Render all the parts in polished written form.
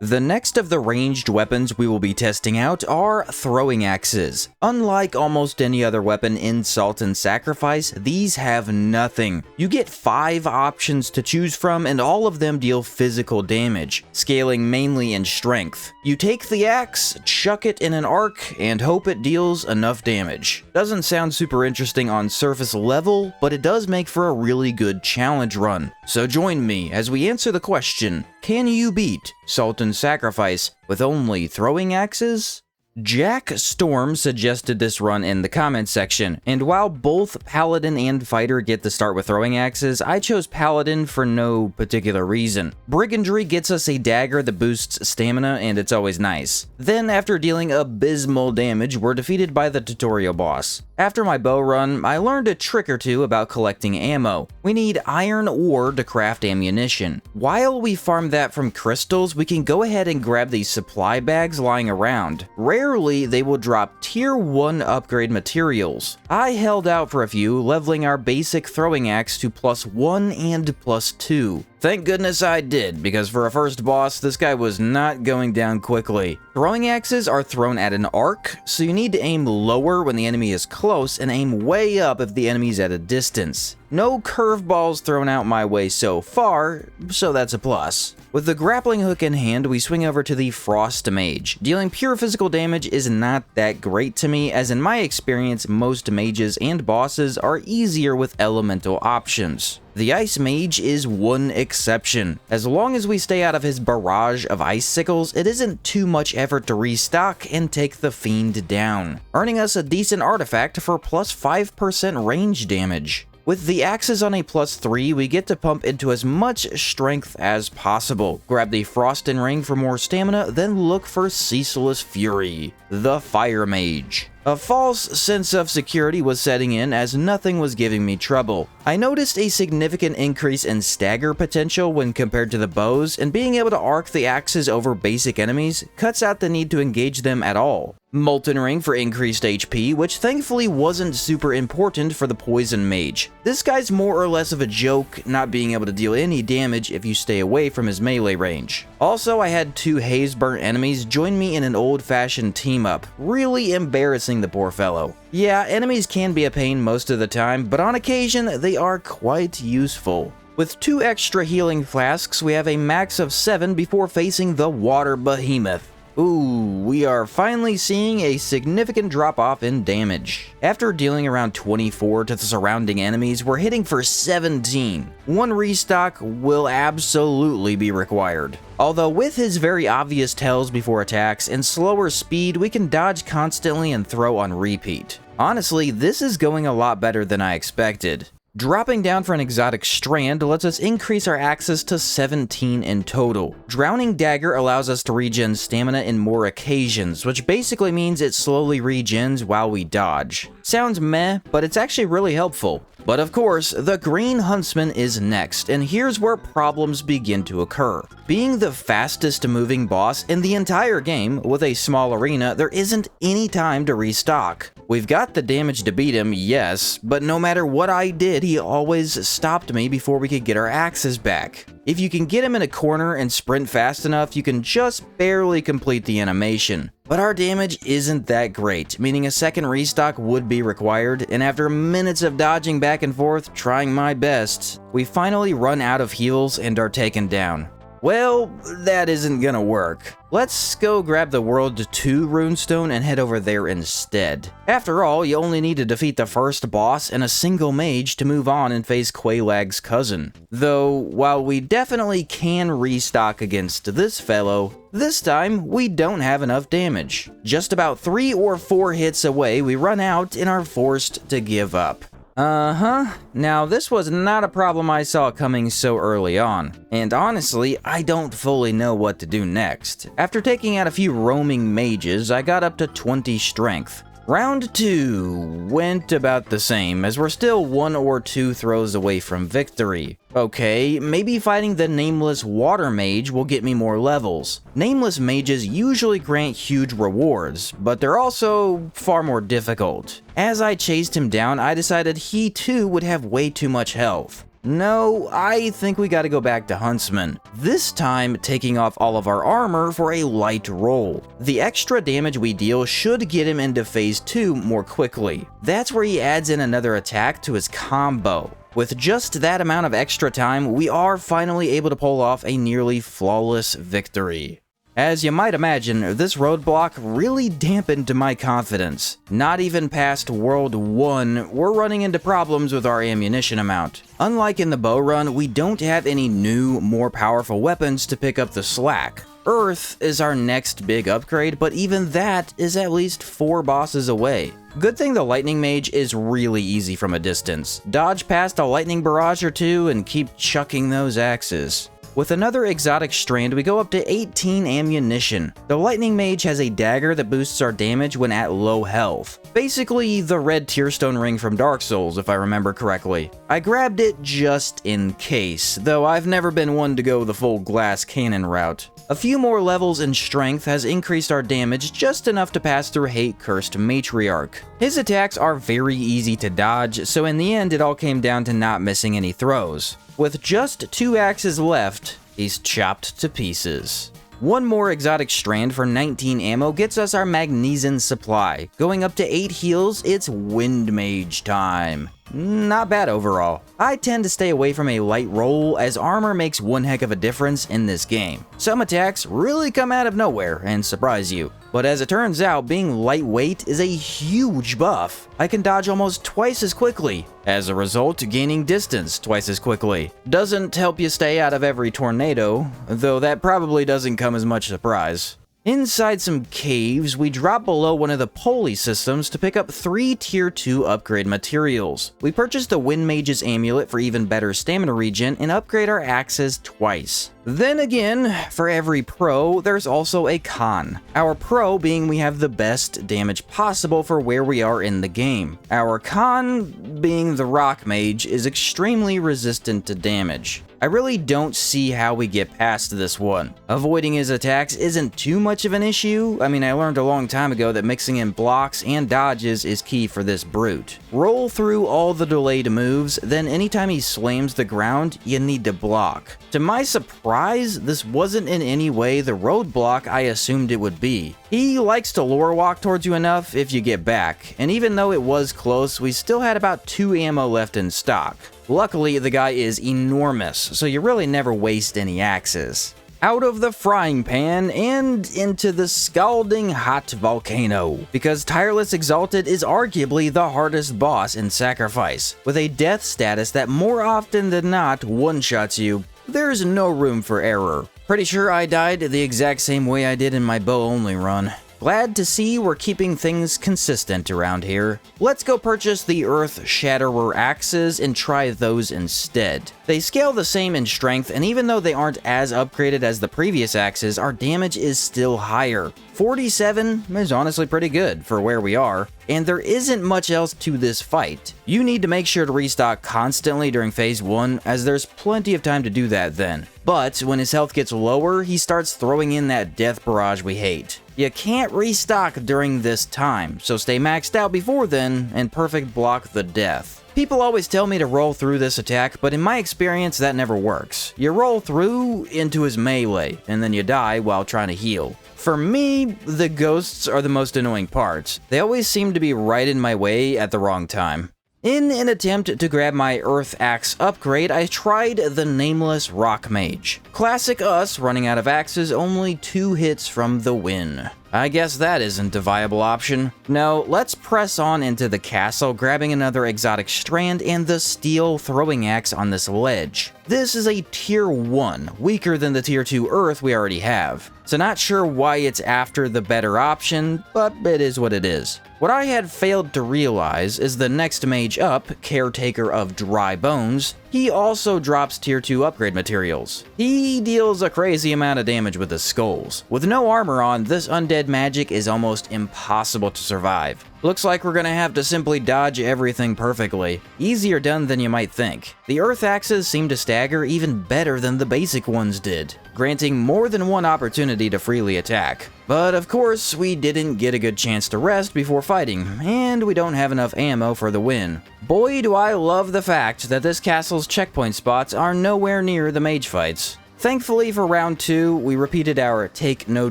The next of the ranged weapons we will be testing out are throwing axes. Unlike almost any other weapon in Salt and Sacrifice, these have nothing. You get 5 options to choose from and all of them deal physical damage, scaling mainly in strength. You take the axe, chuck it in an arc, and hope it deals enough damage. Doesn't sound super interesting on surface level, but it does make for a really good challenge run. So join me as we answer the question, can you beat Salt and Sacrifice with only throwing axes? Jack Storm suggested this run in the comments section, and while both Paladin and Fighter get to start with throwing axes, I chose Paladin for no particular reason. Brigandry gets us a dagger that boosts stamina, and it's always nice. Then, after dealing abysmal damage, we're defeated by the tutorial boss. After my bow run, I learned a trick or two about collecting ammo. We need iron ore to craft ammunition. While we farm that from crystals, we can go ahead and grab these supply bags lying around. Rarely, they will drop tier 1 upgrade materials. I held out for a few, leveling our basic throwing axe to +1 and +2. Thank goodness I did, because for a first boss, this guy was not going down quickly. Throwing axes are thrown at an arc, so you need to aim lower when the enemy is close and aim way up if the enemy's at a distance. No curveballs thrown out my way so far, so that's a plus. With the grappling hook in hand, we swing over to the Frost Mage. Dealing pure physical damage is not that great to me, as in my experience, most mages and bosses are easier with elemental options. The Ice Mage is one exception. As long as we stay out of his barrage of icicles, it isn't too much effort to restock and take the fiend down, earning us a decent artifact for +5% range damage. With the axes on a +3, we get to pump into as much strength as possible. Grab the Frosten Ring for more stamina, then look for Ceaseless Fury, the Fire Mage. A false sense of security was setting in as nothing was giving me trouble. I noticed a significant increase in stagger potential when compared to the bows, and being able to arc the axes over basic enemies cuts out the need to engage them at all. Molten Ring for increased HP, which thankfully wasn't super important for the Poison Mage. This guy's more or less of a joke, not being able to deal any damage if you stay away from his melee range. Also, I had 2 haze-burnt enemies join me in an old-fashioned team-up, really embarrassing the poor fellow. Yeah, enemies can be a pain most of the time, but on occasion, they are quite useful. With 2 extra healing flasks, we have a max of 7 before facing the Water Behemoth. Ooh, we are finally seeing a significant drop-off in damage. After dealing around 24 to the surrounding enemies, we're hitting for 17. One restock will absolutely be required. Although with his very obvious tells before attacks and slower speed, we can dodge constantly and throw on repeat. Honestly, this is going a lot better than I expected. Dropping down for an exotic strand lets us increase our axes to 17 in total. Drowning Dagger allows us to regen stamina in more occasions, which basically means it slowly regens while we dodge. Sounds meh, but it's actually really helpful. But of course, the Green Huntsman is next, and here's where problems begin to occur. Being the fastest moving boss in the entire game, with a small arena, there isn't any time to restock. We've got the damage to beat him, yes, but no matter what I did, he always stopped me before we could get our axes back. If you can get him in a corner and sprint fast enough, you can just barely complete the animation. But our damage isn't that great, meaning a second restock would be required, and after minutes of dodging back and forth, trying my best, we finally run out of heals and are taken down. Well, that isn't gonna work. Let's go grab the World 2 runestone and head over there instead. After all, you only need to defeat the first boss and a single mage to move on and face Quailag's cousin. Though, while we definitely can restock against this fellow, this time we don't have enough damage. Just about 3 or 4 hits away, we run out and are forced to give up. Now this was not a problem I saw coming so early on, and honestly, I don't fully know what to do next. After taking out a few roaming mages, I got up to 20 strength. Round 2 went about the same, as we're still 1 or 2 throws away from victory. Okay, maybe fighting the Nameless Water Mage will get me more levels. Nameless mages usually grant huge rewards, but they're also far more difficult. As I chased him down, I decided he too would have way too much health. No, I think we gotta go back to Huntsman. This time, taking off all of our armor for a light roll. The extra damage we deal should get him into phase 2 more quickly. That's where he adds in another attack to his combo. With just that amount of extra time, we are finally able to pull off a nearly flawless victory. As you might imagine, this roadblock really dampened my confidence. Not even past World 1, we're running into problems with our ammunition amount. Unlike in the bow run, we don't have any new, more powerful weapons to pick up the slack. Earth is our next big upgrade, but even that is at least 4 bosses away. Good thing the lightning mage is really easy from a distance. Dodge past a lightning barrage or two and keep chucking those axes. With another exotic strand, we go up to 18 ammunition. The lightning mage has a dagger that boosts our damage when at low health. Basically, the red tearstone ring from Dark Souls, if I remember correctly. I grabbed it just in case, though I've never been one to go the full glass cannon route. A few more levels in strength has increased our damage just enough to pass through Hate-Cursed Matriarch. His attacks are very easy to dodge, so in the end it all came down to not missing any throws. With just 2 axes left, he's chopped to pieces. One more exotic strand for 19 ammo gets us our magnesium supply. Going up to 8 heals, it's Wind Mage time. Not bad overall. I tend to stay away from a light roll as armor makes one heck of a difference in this game. Some attacks really come out of nowhere and surprise you. But as it turns out, being lightweight is a huge buff. I can dodge almost twice as quickly. As a result, gaining distance twice as quickly. Doesn't help you stay out of every tornado, though that probably doesn't come as much surprise. Inside some caves, we drop below one of the pulley systems to pick up 3 tier 2 upgrade materials. We purchase the Wind Mage's amulet for even better stamina regen and upgrade our axes twice. Then again, for every pro, there's also a con. Our pro being we have the best damage possible for where we are in the game. Our con being the Rock Mage is extremely resistant to damage. I really don't see how we get past this one. Avoiding his attacks isn't too much of an issue. I mean, I learned a long time ago that mixing in blocks and dodges is key for this brute. Roll through all the delayed moves, then anytime he slams the ground, you need to block. To my surprise, this wasn't in any way the roadblock I assumed it would be. He likes to lore walk towards you enough if you get back, and even though it was close, we still had about 2 ammo left in stock. Luckily, the guy is enormous, so you really never waste any axes. Out of the frying pan and into the scalding hot volcano, because Tireless Exalted is arguably the hardest boss in Sacrifice. With a death status that more often than not one-shots you, there's no room for error. Pretty sure I died the exact same way I did in my bow-only run. Glad to see we're keeping things consistent around here. Let's go purchase the Earth Shatterer axes and try those instead. They scale the same in strength, and even though they aren't as upgraded as the previous axes, our damage is still higher. 47 is honestly pretty good for where we are, and there isn't much else to this fight. You need to make sure to restock constantly during phase 1, as there's plenty of time to do that then. But when his health gets lower, he starts throwing in that death barrage we hate. You can't restock during this time, so stay maxed out before then and perfect block the death. People always tell me to roll through this attack, but in my experience that never works. You roll through into his melee, and then you die while trying to heal. For me, the ghosts are the most annoying part. They always seem to be right in my way at the wrong time. In an attempt to grab my Earth Axe upgrade, I tried the Nameless Rock Mage. Classic us running out of axes, only 2 hits from the win. I guess that isn't a viable option. No, let's press on into the castle, grabbing another exotic strand and the steel throwing axe on this ledge. This is a tier 1, weaker than the tier 2 Earth we already have. So not sure why it's after the better option, but it is what it is. What I had failed to realize is the next mage up, Caretaker of Dry Bones, he also drops tier 2 upgrade materials. He deals a crazy amount of damage with his skulls. With no armor on, this undead red magic is almost impossible to survive. Looks like we're gonna have to simply dodge everything perfectly. Easier done than you might think. The earth axes seem to stagger even better than the basic ones did, granting more than one opportunity to freely attack. But of course, we didn't get a good chance to rest before fighting, and we don't have enough ammo for the win. Boy, do I love the fact that this castle's checkpoint spots are nowhere near the mage fights. Thankfully for round 2, we repeated our take no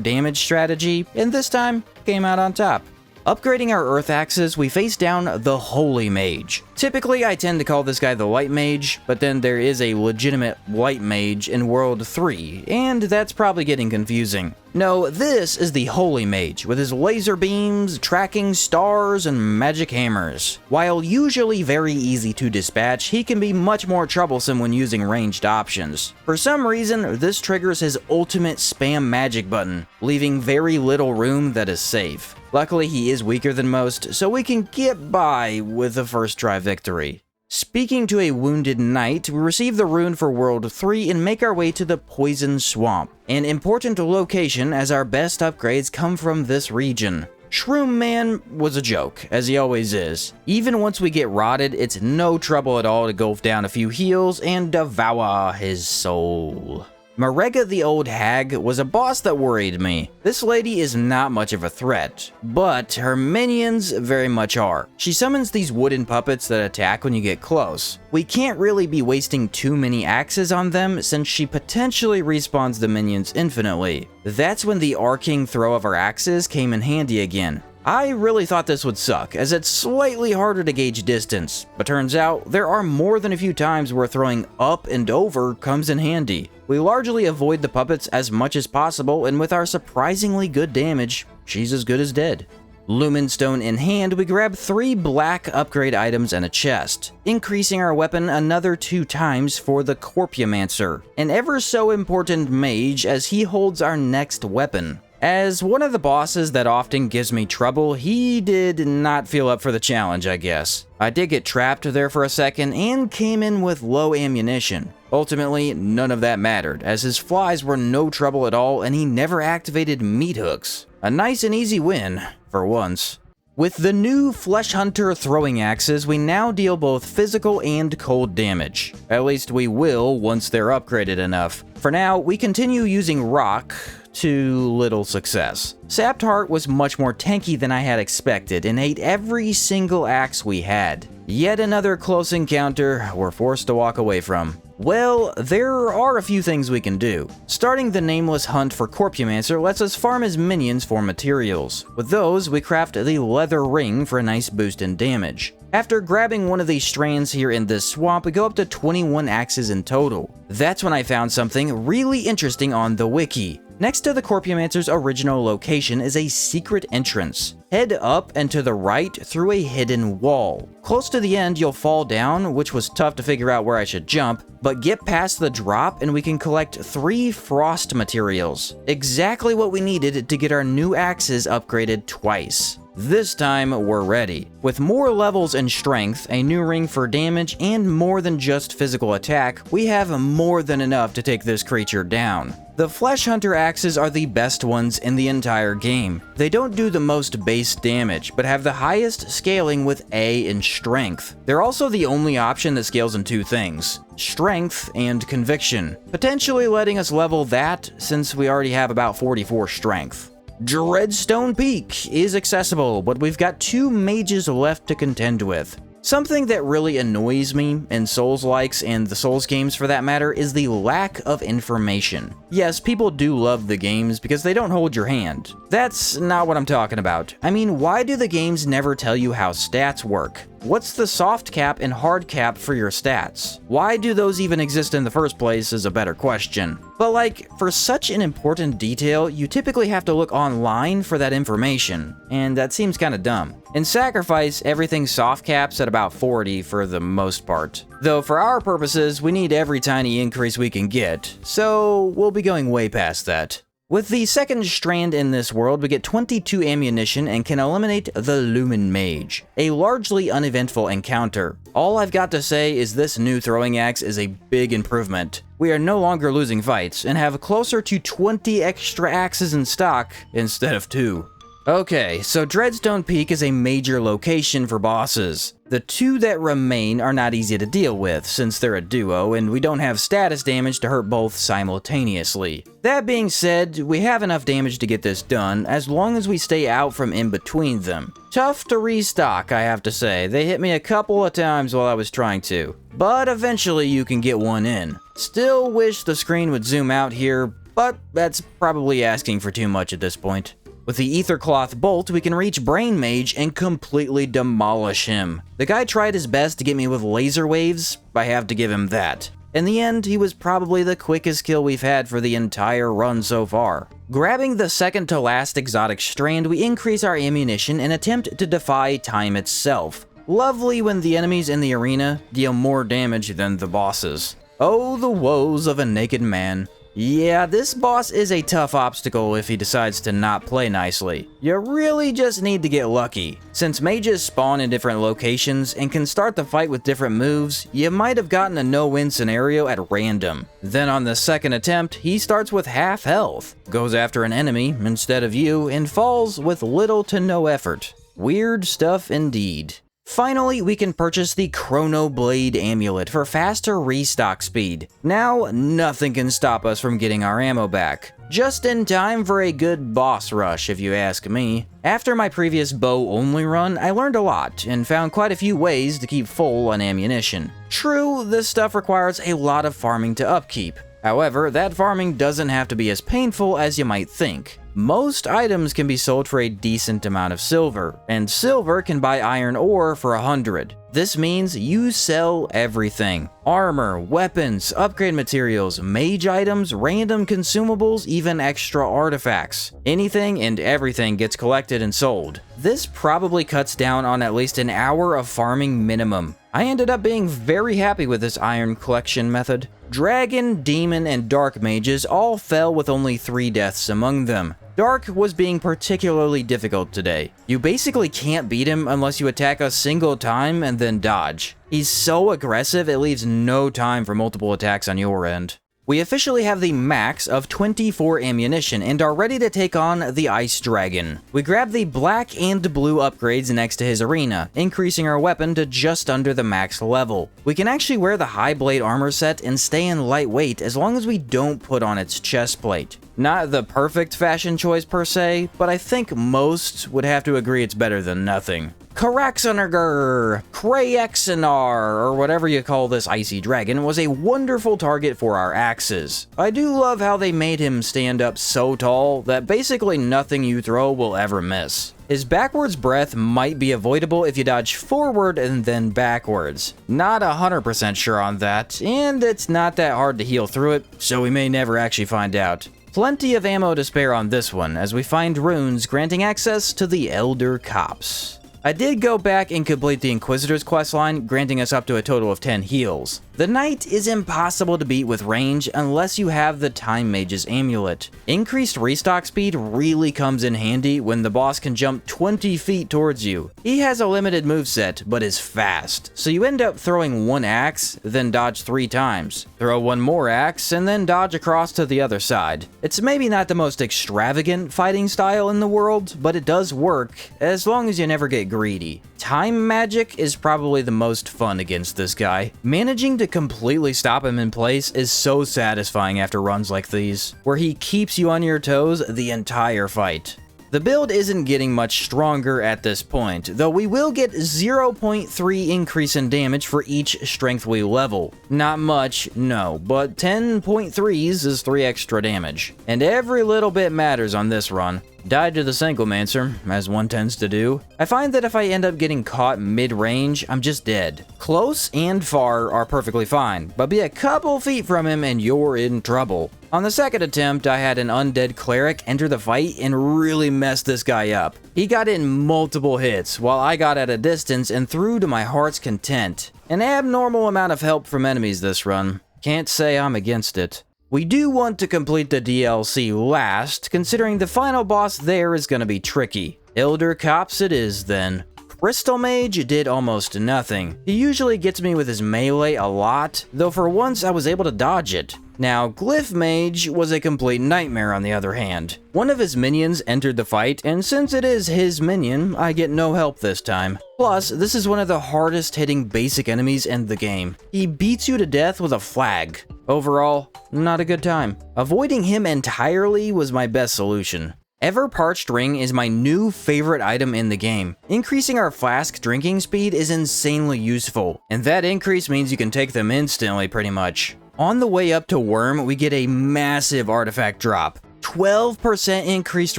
damage strategy, and this time came out on top. Upgrading our earth axes, we face down the Holy Mage. Typically, I tend to call this guy the Light Mage, but then there is a legitimate Light Mage in World 3, and that's probably getting confusing. No, this is the Holy Mage, with his laser beams, tracking stars, and magic hammers. While usually very easy to dispatch, he can be much more troublesome when using ranged options. For some reason, this triggers his ultimate spam magic button, leaving very little room that is safe. Luckily, he is weaker than most, so we can get by with a first try victory. Speaking to a wounded knight, we receive the rune for World 3 and make our way to the Poison Swamp, an important location as our best upgrades come from this region. Shroom Man was a joke, as he always is. Even once we get rotted, it's no trouble at all to gulp down a few heals and devour his soul. Marega the Old Hag was a boss that worried me. This lady is not much of a threat, but her minions very much are. She summons these wooden puppets that attack when you get close. We can't really be wasting too many axes on them since she potentially respawns the minions infinitely. That's when the arcing throw of our axes came in handy again. I really thought this would suck, as it's slightly harder to gauge distance, but turns out there are more than a few times where throwing up and over comes in handy. We largely avoid the puppets as much as possible, and with our surprisingly good damage, she's as good as dead. Lumenstone in hand, we grab 3 black upgrade items and a chest, increasing our weapon another 2 times for the Corpumancer, an ever so important mage as he holds our next weapon. As one of the bosses that often gives me trouble, he did not feel up for the challenge, I guess. I did get trapped there for a second and came in with low ammunition. Ultimately, none of that mattered, as his flies were no trouble at all and he never activated meat hooks. A nice and easy win, for once. With the new Flesh Hunter throwing axes, we now deal both physical and cold damage. At least we will once they're upgraded enough. For now, we continue using rock, to little success. Sapped Heart was much more tanky than I had expected and ate every single axe we had. Yet another close encounter we're forced to walk away from. Well, there are a few things we can do. Starting the nameless hunt for Corpumancer lets us farm his minions for materials. With those, we craft the leather ring for a nice boost in damage. After grabbing one of these strands here in this swamp, we go up to 21 axes in total. That's when I found something really interesting on the wiki. Next to the Corpumancer's original location is a secret entrance. Head up and to the right through a hidden wall. Close to the end, you'll fall down, which was tough to figure out where I should jump, but get past the drop and we can collect 3 frost materials. Exactly what we needed to get our new axes upgraded twice. This time, we're ready. With more levels and strength, a new ring for damage, and more than just physical attack, we have more than enough to take this creature down. The Flesh Hunter axes are the best ones in the entire game. They don't do the most base damage, but have the highest scaling with A in strength. They're also the only option that scales in 2 things: strength and conviction, potentially letting us level that since we already have about 44 strength. Dreadstone Peak is accessible, but we've got 2 mages left to contend with. Something that really annoys me in Souls-likes and the Souls games for that matter is the lack of information. Yes, people do love the games because they don't hold your hand. That's not what I'm talking about. I mean, why do the games never tell you how stats work? What's the soft cap and hard cap for your stats? Why do those even exist in the first place is a better question. But like, for such an important detail, you typically have to look online for that information, and that seems kinda dumb. In Sacrifice, everything soft caps at about 40 for the most part. Though for our purposes, we need every tiny increase we can get, so we'll be going way past that. With the second strand in this world, we get 22 ammunition and can eliminate the Lumen Mage, a largely uneventful encounter. All I've got to say is this new throwing axe is a big improvement. We are no longer losing fights and have closer to 20 extra axes in stock instead of 2. Okay, so Dreadstone Peak is a major location for bosses. The 2 that remain are not easy to deal with, since they're a duo and we don't have status damage to hurt both simultaneously. That being said, we have enough damage to get this done, as long as we stay out from in between them. Tough to restock, I have to say. They hit me a couple of times while I was trying to, but eventually you can get one in. Still wish the screen would zoom out here, but that's probably asking for too much at this point. With the Ethercloth Bolt, we can reach Brain Mage and completely demolish him. The guy tried his best to get me with laser waves, I have to give him that. In the end, he was probably the quickest kill we've had for the entire run so far. Grabbing the second to last exotic strand, we increase our ammunition and attempt to defy time itself. Lovely when the enemies in the arena deal more damage than the bosses. Oh, the woes of a naked man. Yeah, this boss is a tough obstacle if he decides to not play nicely. You really just need to get lucky. Since mages spawn in different locations and can start the fight with different moves, you might have gotten a no-win scenario at random. Then on the second attempt, he starts with half health, goes after an enemy instead of you, and falls with little to no effort. Weird stuff indeed. Finally, we can purchase the Chrono Blade Amulet for faster restock speed. Now, nothing can stop us from getting our ammo back. Just in time for a good boss rush, if you ask me. After my previous bow-only run, I learned a lot, and found quite a few ways to keep full on ammunition. True, this stuff requires a lot of farming to upkeep. However, that farming doesn't have to be as painful as you might think. Most items can be sold for a decent amount of silver, and silver can buy iron ore for 100. This means you sell everything. Armor, weapons, upgrade materials, mage items, random consumables, even extra artifacts. Anything and everything gets collected and sold. This probably cuts down on at least an hour of farming minimum. I ended up being very happy with this iron collection method. Dragon, Demon, and Dark Mages all fell with only 3 deaths among them. Dark was being particularly difficult today. You basically can't beat him unless you attack a single time and then dodge. He's so aggressive it leaves no time for multiple attacks on your end. We officially have the max of 24 ammunition and are ready to take on the Ice Dragon. We grab the black and blue upgrades next to his arena, increasing our weapon to just under the max level. We can actually wear the high blade armor set and stay in lightweight as long as we don't put on its chest plate. Not the perfect fashion choice per se, but I think most would have to agree it's better than nothing. Karaxonar, Krayexanar, or whatever you call this icy dragon, was a wonderful target for our axes. I do love how they made him stand up so tall that basically nothing you throw will ever miss. His backwards breath might be avoidable if you dodge forward and then backwards. Not 100% sure on that, and it's not that hard to heal through it, so we may never actually find out. Plenty of ammo to spare on this one, as we find runes granting access to the Elder Copse. I did go back and complete the Inquisitor's questline, granting us up to a total of 10 heals. The Knight is impossible to beat with range unless you have the Time Mage's Amulet. Increased restock speed really comes in handy when the boss can jump 20 feet towards you. He has a limited moveset, but is fast, so you end up throwing one axe, then dodge 3 times. Throw one more axe, and then dodge across to the other side. It's maybe not the most extravagant fighting style in the world, but it does work, as long as you never get greedy. Time magic is probably the most fun against this guy. Managing to completely stop him in place is so satisfying after runs like these, where he keeps you on your toes the entire fight. The build isn't getting much stronger at this point, though we will get 0.3 increase in damage for each strength we level. Not much, no, but 10.3s is 3 extra damage. And every little bit matters on this run. Died to the Synclemancer, as one tends to do. I find that if I end up getting caught mid-range, I'm just dead. Close and far are perfectly fine, but be a couple feet from him and you're in trouble. On the second attempt, I had an undead cleric enter the fight and really messed this guy up. He got in multiple hits, while I got at a distance and threw to my heart's content. An abnormal amount of help from enemies this run. Can't say I'm against it. We do want to complete the DLC last, considering the final boss there is going to be tricky. Elder Cops it is then. Crystal Mage did almost nothing. He usually gets me with his melee a lot, though for once I was able to dodge it. Now, Glyph Mage was a complete nightmare on the other hand. One of his minions entered the fight, and since it is his minion, I get no help this time. Plus, this is one of the hardest hitting basic enemies in the game. He beats you to death with a flag. Overall, not a good time. Avoiding him entirely was my best solution. Ever Parched Ring is my new favorite item in the game. Increasing our flask drinking speed is insanely useful, and that increase means you can take them instantly pretty much. On the way up to Worm, we get a massive artifact drop. 12% increased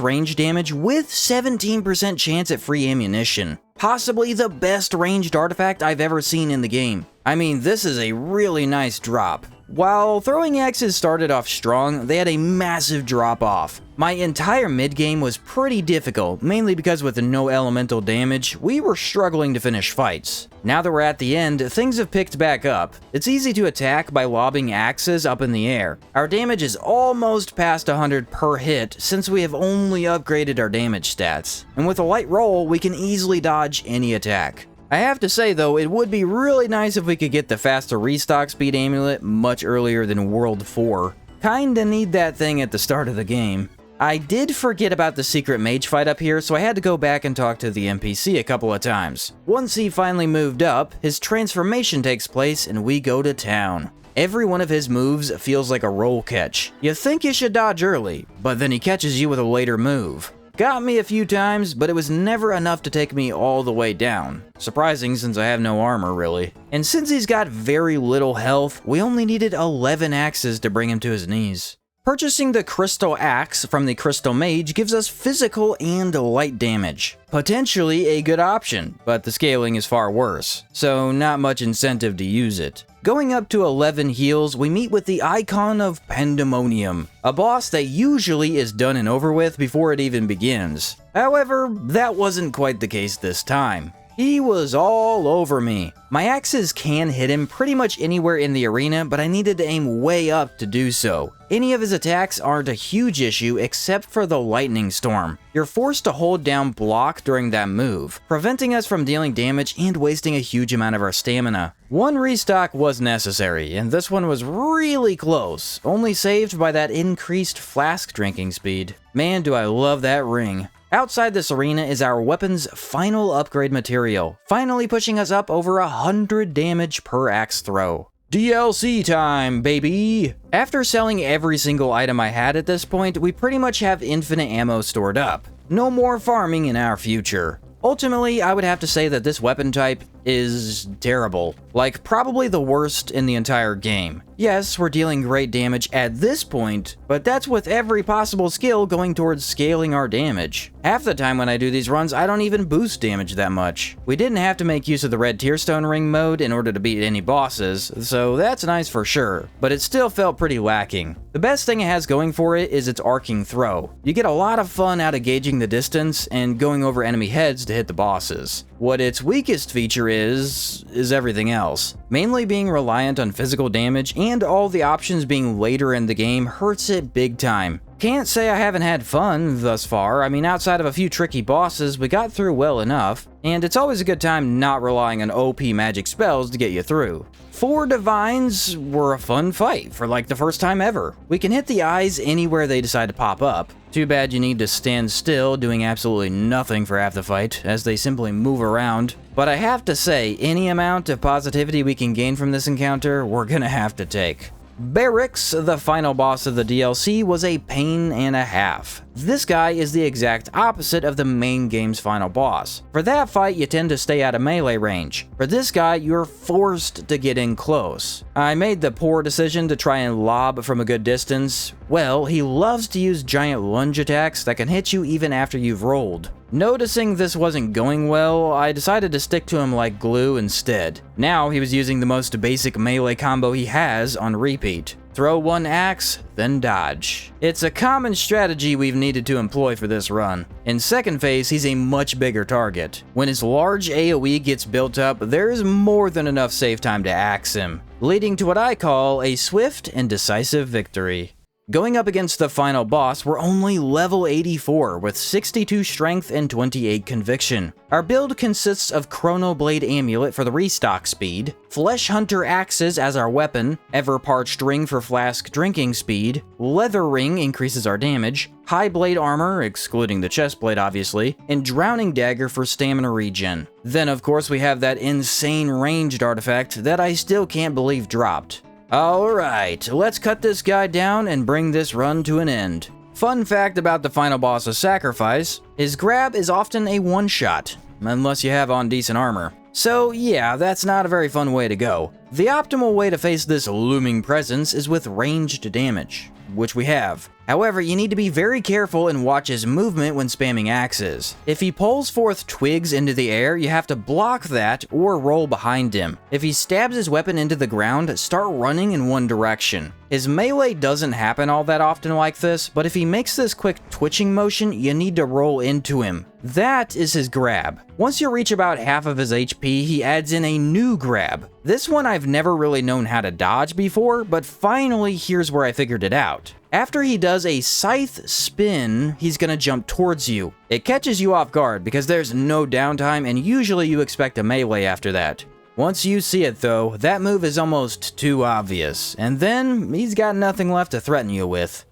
range damage with 17% chance at free ammunition. Possibly the best ranged artifact I've ever seen in the game. I mean, this is a really nice drop. While throwing axes started off strong, they had a massive drop off. My entire mid-game was pretty difficult, mainly because with no elemental damage, we were struggling to finish fights. Now that we're at the end, things have picked back up. It's easy to attack by lobbing axes up in the air. Our damage is almost past 100 per hit since we have only upgraded our damage stats. And with a light roll, we can easily dodge any attack. I have to say though, it would be really nice if we could get the faster restock speed amulet much earlier than World 4. Kinda need that thing at the start of the game. I did forget about the secret mage fight up here, so I had to go back and talk to the NPC a couple of times. Once he finally moved up, his transformation takes place and we go to town. Every one of his moves feels like a roll catch. You think you should dodge early, but then he catches you with a later move. Got me a few times, but it was never enough to take me all the way down. Surprising since I have no armor really. And since he's got very little health, we only needed 11 axes to bring him to his knees. Purchasing the Crystal Axe from the Crystal Mage gives us physical and light damage. Potentially a good option, but the scaling is far worse, so not much incentive to use it. Going up to 11 heals, we meet with the Icon of Pandemonium, a boss that usually is done and over with before it even begins. However, that wasn't quite the case this time. He was all over me. My axes can hit him pretty much anywhere in the arena, but I needed to aim way up to do so. Any of his attacks aren't a huge issue except for the lightning storm. You're forced to hold down block during that move, preventing us from dealing damage and wasting a huge amount of our stamina. One restock was necessary, and this one was really close, only saved by that increased flask drinking speed. Man, do I love that ring. Outside this arena is our weapon's final upgrade material, finally pushing us up over 100 damage per axe throw. DLC time, baby! After selling every single item I had at this point, we pretty much have infinite ammo stored up. No more farming in our future. Ultimately, I would have to say that this weapon type is terrible. Like, probably the worst in the entire game. Yes, we're dealing great damage at this point, but that's with every possible skill going towards scaling our damage. Half the time when I do these runs, I don't even boost damage that much. We didn't have to make use of the red tearstone ring mode in order to beat any bosses, so that's nice for sure, but it still felt pretty lacking. The best thing it has going for it is its arcing throw. You get a lot of fun out of gauging the distance and going over enemy heads to hit the bosses. What its weakest feature is everything else. Mainly being reliant on physical damage and all the options being later in the game hurts it big time. Can't say I haven't had fun thus far. I mean, outside of a few tricky bosses, we got through well enough, and it's always a good time not relying on OP magic spells to get you through. 4 divines were a fun fight for like the first time ever. We can hit the eyes anywhere they decide to pop up. Too bad you need to stand still doing absolutely nothing for half the fight, as they simply move around. But I have to say, any amount of positivity we can gain from this encounter, we're gonna have to take. Barracks, the final boss of the DLC, was a pain and a half. This guy is the exact opposite of the main game's final boss. For that fight, you tend to stay out of melee range. For this guy, you're forced to get in close. I made the poor decision to try and lob from a good distance. Well, he loves to use giant lunge attacks that can hit you even after you've rolled. Noticing this wasn't going well, I decided to stick to him like glue instead. Now he was using the most basic melee combo he has on repeat. throw one axe, then dodge. It's a common strategy we've needed to employ for this run. In second phase, he's a much bigger target. When his large AoE gets built up, there is more than enough save time to axe him, leading to what I call a swift and decisive victory. Going up against the final boss, we're only level 84 with 62 strength and 28 conviction. Our build consists of Chrono Blade Amulet for the restock speed, Flesh Hunter Axes as our weapon, Ever Parched Ring for flask drinking speed, Leather Ring increases our damage, High Blade Armor, excluding the chest plate obviously, and Drowning Dagger for stamina regen. Then of course we have that insane ranged artifact that I still can't believe dropped. Alright, let's cut this guy down and bring this run to an end. Fun fact about the final boss of Sacrifice, his grab is often a one-shot, unless you have on decent armor. So yeah, that's not a very fun way to go. The optimal way to face this looming presence is with ranged damage, which we have. However, you need to be very careful and watch his movement when spamming axes. If he pulls forth twigs into the air, you have to block that or roll behind him. If he stabs his weapon into the ground, start running in one direction. His melee doesn't happen all that often like this, but if he makes this quick twitching motion, you need to roll into him. That is his grab. Once you reach about half of his HP, he adds in a new grab. This one I've never really known how to dodge before, but finally here's where I figured it out. After he does a scythe spin, he's gonna jump towards you. It catches you off guard because there's no downtime and usually you expect a melee after that. Once you see it though, that move is almost too obvious, and then he's got nothing left to threaten you with.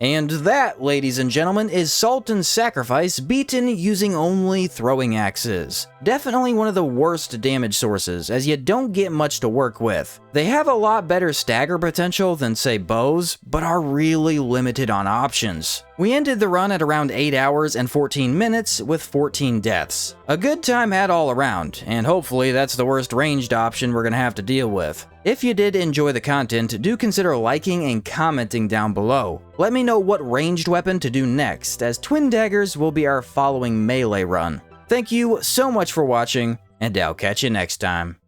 And that, ladies and gentlemen, is Sultan's Sacrifice beaten using only throwing axes. Definitely one of the worst damage sources, as you don't get much to work with. They have a lot better stagger potential than say bows, but are really limited on options. We ended the run at around 8 hours and 14 minutes with 14 deaths. A good time had all around, and hopefully that's the worst ranged option we're gonna have to deal with. If you did enjoy the content, do consider liking and commenting down below. Let me know what ranged weapon to do next, as Twin Daggers will be our following melee run. Thank you so much for watching, and I'll catch you next time.